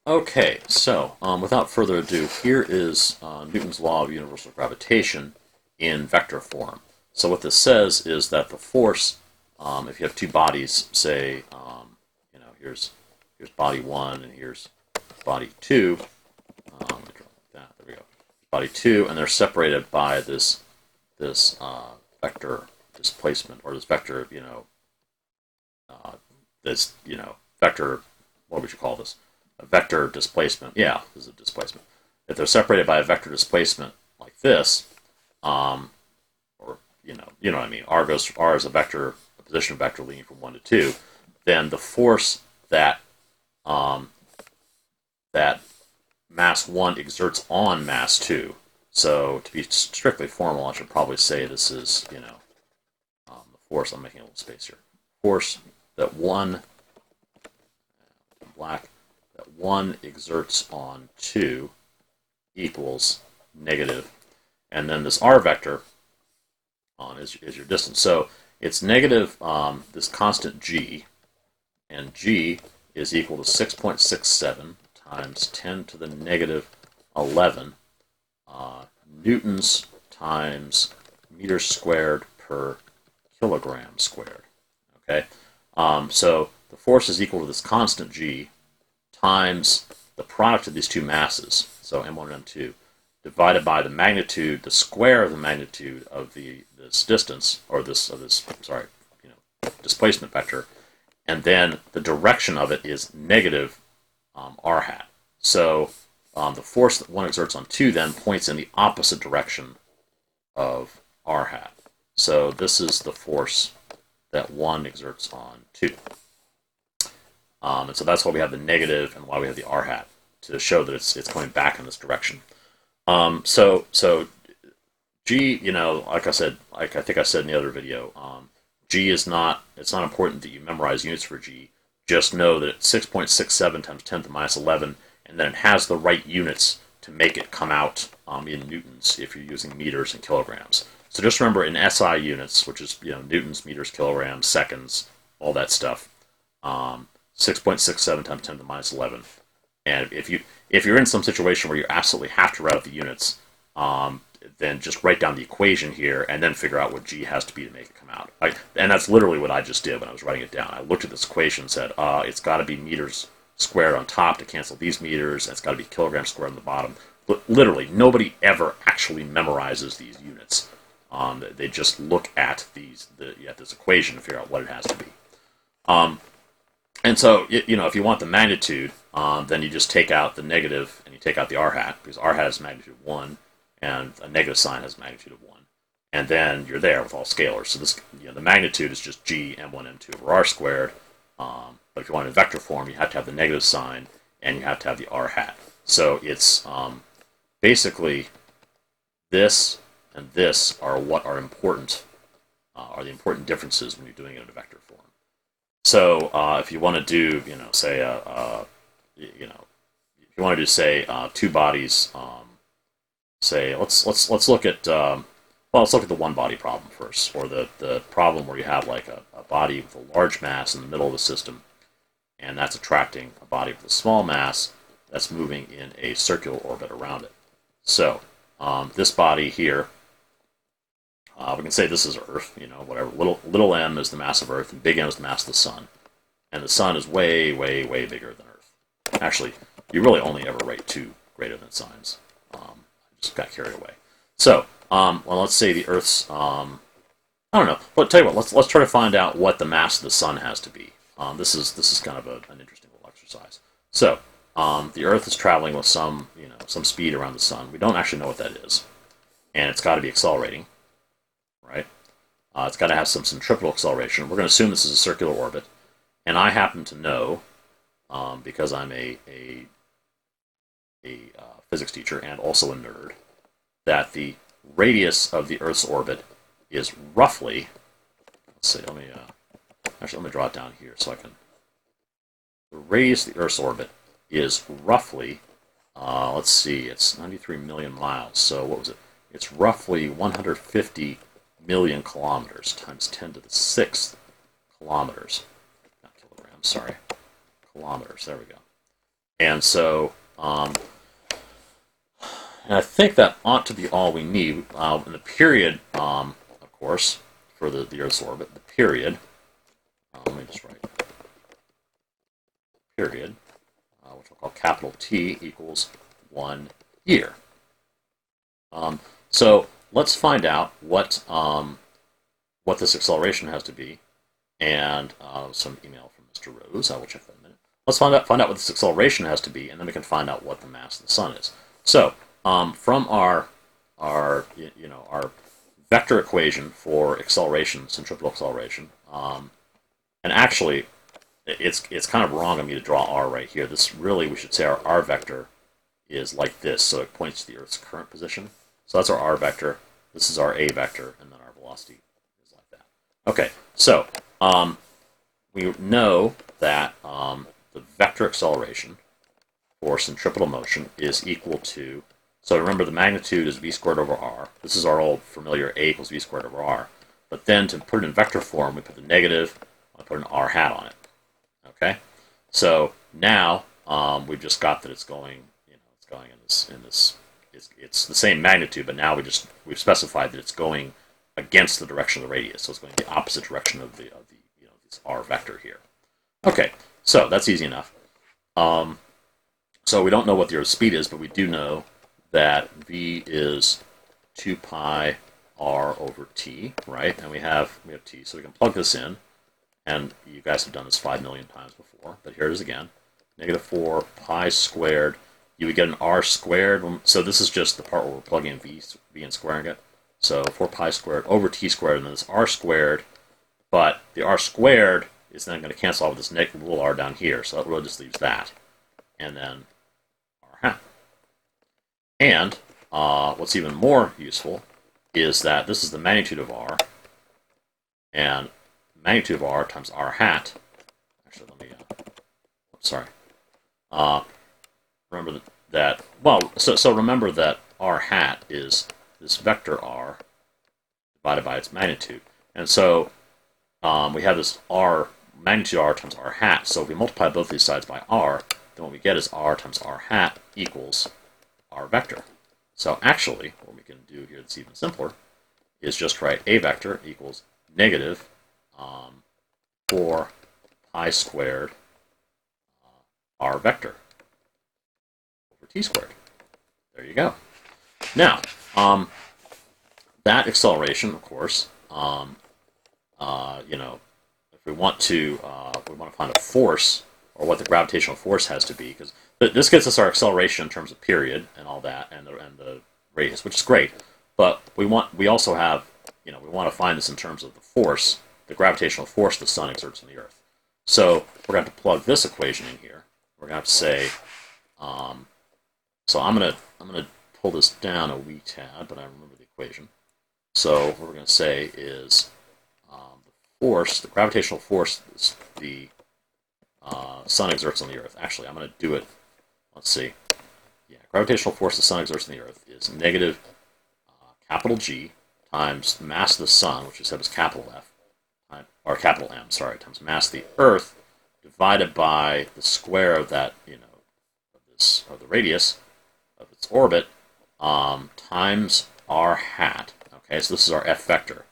Okay, so without further ado, here is Newton's law of universal gravitation in vector form. So what this says is that the force, if you have two bodies, say, here's body one and here's body two. Let me draw like that. There we go. Body two, and they're separated by this vector displacement, or this vector, this vector. What would you call this? A vector displacement. Yeah, this is a displacement. If they're separated by a vector displacement like this, or you know what I mean. R is a position vector leading from 1 to 2. Then the force that um, that mass 1 exerts on mass 2. So to be strictly formal, I should probably say this is the force. I'm making a little space here. Force that one black that 1 exerts on 2 equals negative, and then this r vector is your distance. So it's negative this constant g, and g is equal to 6.67 times 10 to the negative 11 newtons times meters squared per kilogram squared. Okay, so the force is equal to this constant g times the product of these two masses, so m1 and m2, divided by the magnitude, the square of the magnitude of this distance, or this displacement vector, and then the direction of it is negative r hat. So the force that 1 exerts on 2 then points in the opposite direction of r hat. So this is the force that 1 exerts on 2. And so that's why we have the negative and why we have the r hat, to show that it's going back in this direction. So g, like I said, like I think I said in the other video, g is not. It's not important that you memorize units for g. Just know that it's 6.67 times 10 to the minus 11, and then it has the right units to make it come out in newtons if you're using meters and kilograms. So just remember in SI units, which is newtons, meters, kilograms, seconds, all that stuff. 6.67 times 10 to the minus 11. And if you're in some situation where you absolutely have to write out the units, then just write down the equation here and then figure out what g has to be to make it come out. And that's literally what I just did when I was writing it down. I looked at this equation and said, it's got to be meters squared on top to cancel these meters, and it's got to be kilograms squared on the bottom. But literally, nobody ever actually memorizes these units. They just look at this equation to figure out what it has to be. And so, if you want the magnitude, then you just take out the negative and you take out the r hat, because r hat has magnitude of 1, and a negative sign has magnitude of 1. And then you're there with all scalars. So this, the magnitude is just g m1 m2 over r squared. But if you want it in vector form, you have to have the negative sign and you have to have the r hat. So it's basically this and this are what are important, are the important differences when you're doing it in a vector form. So if you want to do, if you want to do, say, two bodies, say, let's look at, let's look at the one body problem first, or the problem where you have like a body with a large mass in the middle of the system, and that's attracting a body with a small mass that's moving in a circular orbit around it. So this body here, we can say this is Earth, whatever. Little m is the mass of Earth, and big M is the mass of the Sun. And the Sun is way, way, way bigger than Earth. Actually, you really only ever write two greater than signs. I just got carried away. So, let's say the Earth's, I don't know. But tell you what, let's try to find out what the mass of the Sun has to be. This is kind of an interesting little exercise. So, the Earth is traveling with some speed around the Sun. We don't actually know what that is, and it's got to be accelerating. Right? It's got to have some centripetal acceleration. We're going to assume this is a circular orbit, and I happen to know, because I'm a physics teacher and also a nerd, that the radius of the Earth's orbit is roughly. Let's see. Let me draw it down here so I can. The radius of the Earth's orbit is roughly. Let's see. It's 93 million miles. So what was it? It's roughly 150 million kilometers times 10 to the 6th kilometers. Not kilograms, sorry. Kilometers, there we go. And so, and I think that ought to be all we need. In the period, of course, for the Earth's orbit, the period, let me just write period, which we'll call capital T, equals 1 year. So let's find out what this acceleration has to be, and some email from Mr. Rose. I will check that in a minute. Let's find out what this acceleration has to be, and then we can find out what the mass of the sun is. So from our vector equation for acceleration, centripetal acceleration, and actually it's kind of wrong of me to draw r right here. This really, we should say our r vector is like this, so it points to the Earth's current position. So that's our r vector. This is our a vector, and then our velocity is like that. Okay, so we know that the vector acceleration for centripetal motion is equal to, so remember the magnitude is v squared over r. This is our old familiar a equals v squared over r. But then to put it in vector form, we put the negative, I put an r hat on it. Okay, so now we've just got that it's going, it's going in this. It's the same magnitude, but now we've specified that it's going against the direction of the radius, so it's going in the opposite direction of this r vector here. Okay, so that's easy enough. So we don't know what the Earth's speed is, but we do know that v is 2 pi r over t, right? And we have t, so we can plug this in. And you guys have done this 5 million times before, but here it is again. Negative 4 pi squared. You would get an r squared. So this is just the part where we're plugging in v and squaring it. So 4 pi squared over t squared, and then this r squared. But the r squared is then going to cancel out with this negative little r down here. So that really just leaves that. And then r hat. And what's even more useful is that this is the magnitude of r. And magnitude of r times r hat. Actually, let me. Sorry. Remember that. Well, so remember that r hat is this vector r divided by its magnitude, and so we have this r magnitude r times r hat. So if we multiply both these sides by r, then what we get is r times r hat equals r vector. So actually, what we can do here that's even simpler is just write a vector equals negative 4 pi squared r vector over t squared. There you go. Now, that acceleration, of course, if we want to find a force, or what the gravitational force has to be, because this gets us our acceleration in terms of period and all that, and the radius, which is great. But we also have, we want to find this in terms of the force, the gravitational force the sun exerts on the Earth. So we're going to have to plug this equation in here. We're going to have to say, so I'm going to pull this down a wee tad, but I remember the equation. So what we're going to say is the force, the gravitational force the sun exerts on the Earth. Actually, I'm going to do it. Let's see. Yeah, gravitational force the sun exerts on the Earth is negative capital G times the mass of the sun, which is said as capital F, or capital M, sorry, times mass of the Earth divided by the square of that, of the radius of its orbit, times r hat. Okay, so this is our F vector.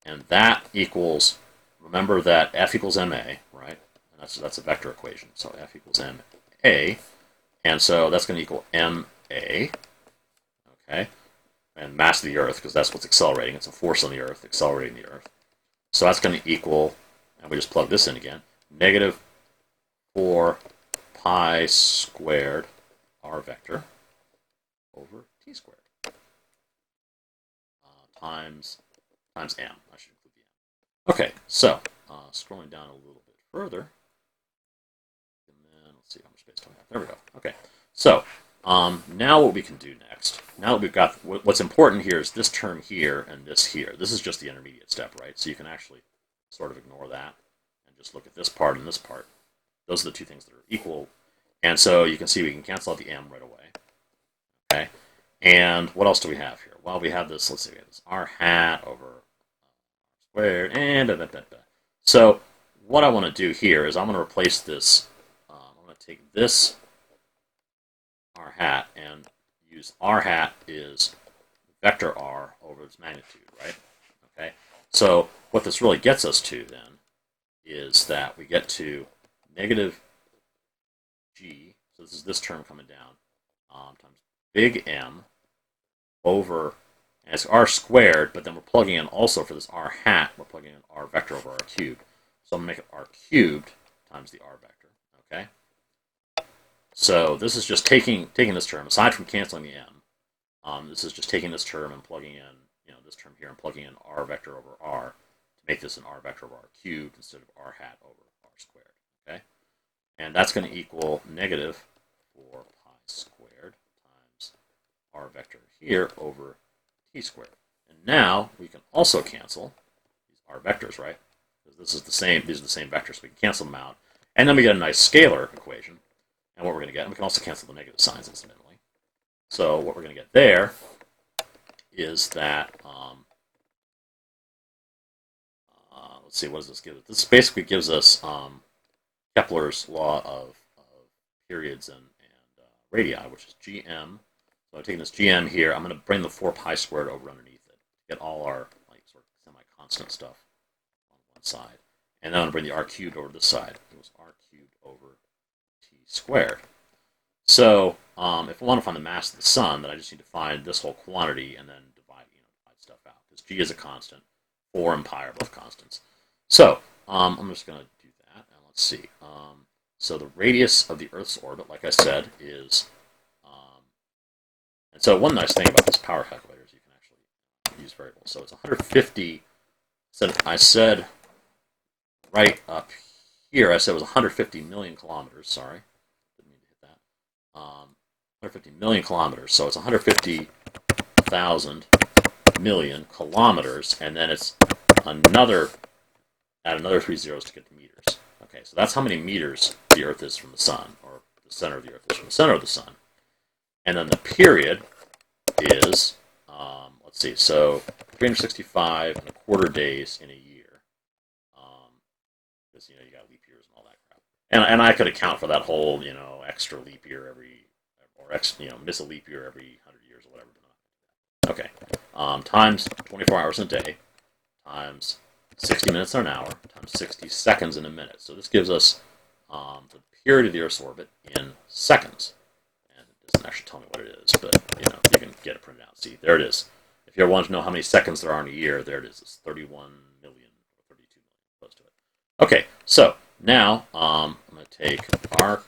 And that equals, remember that F equals ma, right? And that's a vector equation. So F equals ma. And so that's going to equal ma, okay? And mass of the Earth, because that's what's accelerating. It's a force on the Earth accelerating the Earth. So that's going to equal, and we just plug this in again, negative 4 pi squared r vector over t squared times m. I should include the m. Okay, so scrolling down a little bit further, and then let's see how much space do I have. There we go. Okay, so now what we can do next, now that we've got, what's important here is this term here and this here. This is just the intermediate step, right? So you can actually sort of ignore that and just look at this part and this part. Those are the two things that are equal. And so you can see we can cancel out the m right away. Okay, and what else do we have here? Well, we have this, let's see, we have this r hat over squared, and So what I want to do here is I'm going to replace this, I'm going to take this r hat, and use r hat is vector r over its magnitude, right? Okay. So what this really gets us to then is that we get to negative g. So this is this term coming down times big M over, and it's r squared, but then we're plugging in also for this r hat, we're plugging in r vector over r cubed. So I'm going to make it r cubed times the r vector, okay? So this is just taking this term, aside from canceling the m, this is just taking this term and plugging in, this term here and plugging in r vector over r to make this an r vector over r cubed instead of r hat over r squared, okay? And that's going to equal negative 4 pi squared times r vector here over t squared. And now we can also cancel these r vectors, right? Because this is the same; these are the same vectors, so we can cancel them out. And then we get a nice scalar equation. And what we're going to get, and we can also cancel the negative signs incidentally. So what we're going to get there is that, let's see, what does this give us? This basically gives us Kepler's law of periods and radii, which is gm. So I'm taking this gm here. I'm going to bring the 4 pi squared over underneath it to get all our sort of semi-constant stuff on one side. And then I'm going to bring the r cubed over this side. It was r cubed over t squared. So if I want to find the mass of the sun, then I just need to find this whole quantity and then divide stuff out. Because g is a constant, 4 and pi are both constants. So I'm just going to do that, and let's see. So the radius of the Earth's orbit, like I said, is... and so one nice thing about this power calculator is you can actually use variables. So it's 150... I said right up here, I said it was 150 million kilometers. Sorry. Didn't mean to hit that. 150 million kilometers. So it's 150,000 million kilometers, and then it's another... add another 3 zeros to get to meters. Okay, so that's how many meters the Earth is from the sun, or the center of the Earth is from the center of the sun. And then the period is, let's see, so 365 and a quarter days in a year. Because, you got leap years and all that crap. And I could account for that whole, extra leap year every, or miss a leap year every 100 years or whatever. Okay, times 24 hours in a day, times 60 minutes in an hour, times 60 seconds in a minute. So this gives us the period of the Earth's orbit in seconds. And it doesn't actually tell me what it is, but you can get it printed out. See, there it is. If you ever want to know how many seconds there are in a year, there it is. It's 31 million or 32 million, close to it. Okay, so now I'm going to take r.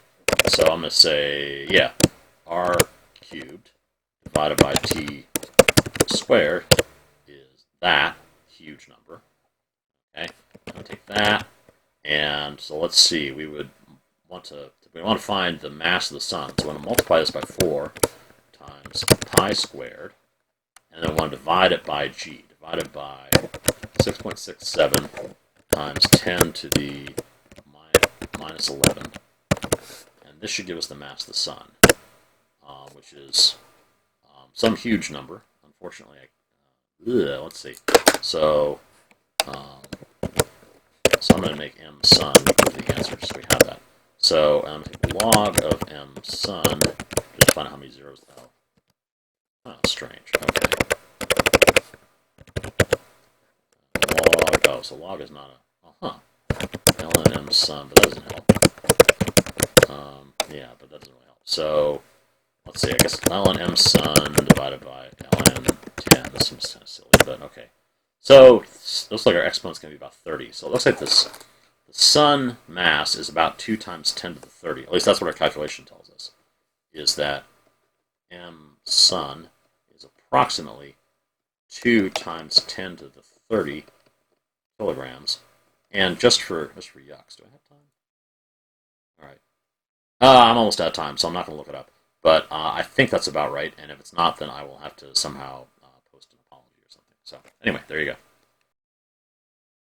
So I'm going to say, r cubed divided by t squared is that huge number. Okay, I'm going to take that, and so let's see. We want to find the mass of the sun. So we want to multiply this by 4 times pi squared, and then we want to divide it by g, divided by 6.67 times 10 to the minus 11, and this should give us the mass of the sun, which is some huge number. Unfortunately, let's see. So I'm going to make m sun equal to the answer, just so we have that. So I'm going to take log of m sun, just find out how many zeros. Oh, strange. Okay. Log. So log is not a. ln m sun, but that doesn't help. Yeah, but that doesn't really help. So let's see. I guess ln m sun divided by ln 10. This seems kind of silly, but okay. So it looks like our exponent's going to be about 30. So it looks like the sun mass is about 2 times 10 to the 30. At least that's what our calculation tells us, is that m sun is approximately 2 times 10 to the 30 kilograms. And just for yucks, do I have time? All right. I'm almost out of time, so I'm not going to look it up. But I think that's about right, and if it's not, then I will have to somehow post an apology or something. So anyway, there you go.